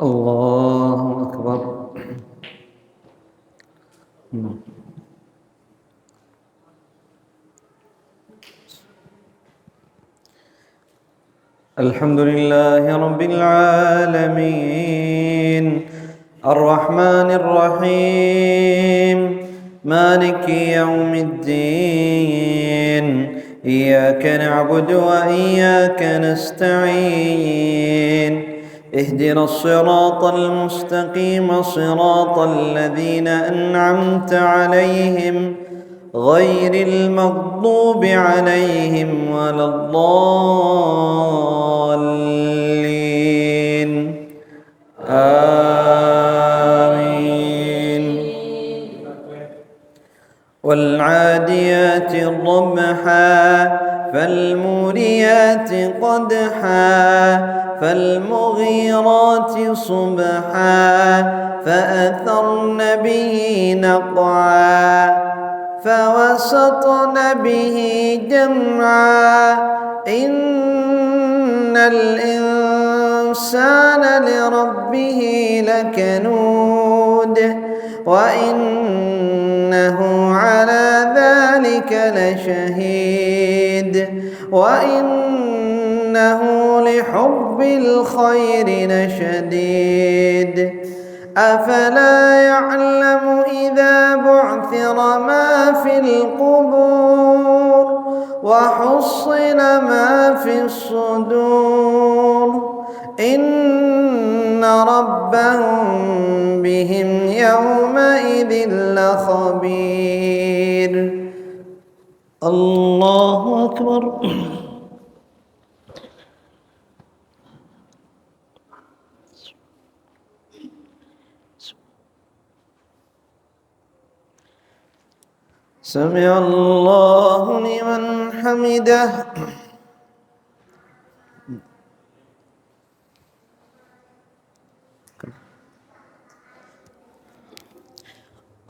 الله أكبر. الحمد لله رب العالمين الرحمن الرحيم مالك يوم الدين إياك نعبد وإياك نستعين اهدنا الصراط المستقيم صراط الذين أنعمت عليهم غير المغضوب عليهم ولا الضالين آمين. والعاديات ضبحا فالموريات قدحا فالمغيرات صبحا فأثرن به نقعا فوسطن به جمعا إن الإنسان لربه لكنود وإنه على ذلك لشهيد وإنه لحب الخير لشديد أفلا يعلم إذا بعثر ما في القبور وحصل ما في الصدور إن ربهم بهم يومئذ لخبير. الله أكبر. سمع الله لمن حمده.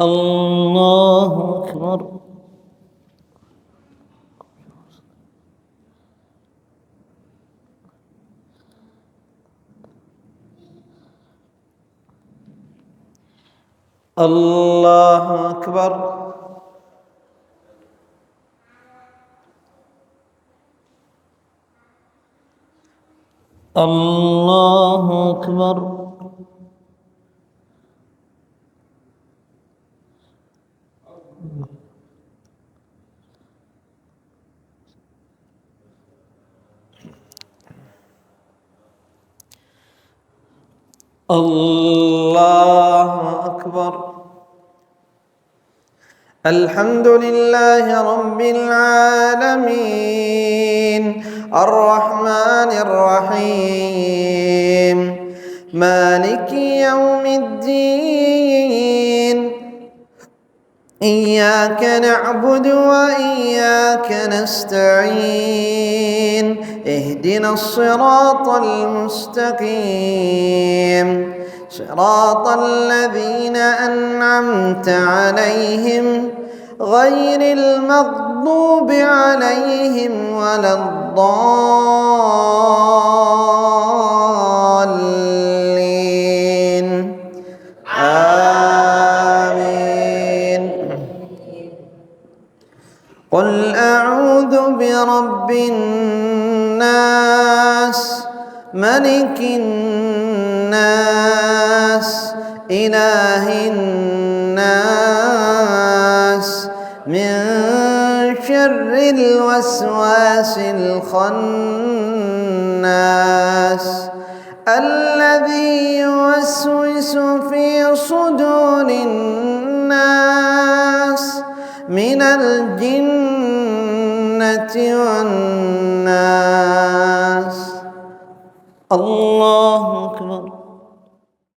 الله أكبر. الله أكبر. الله أكبر. الله أكبر. الحمد لله رب العالمين الرحمن الرحيم مالك يوم الدين إياك نعبد وإياك نستعين اهدنا الصراط المستقيم صراط الذين أنعمت عليهم غير المغضوب عليهم ولا الضالين آمين. قل أعوذ برب الناس ملك الناس إله الناس من شر الوسواس الخناس الذي يوسوس في صدور الناس من الجنة والناس. الله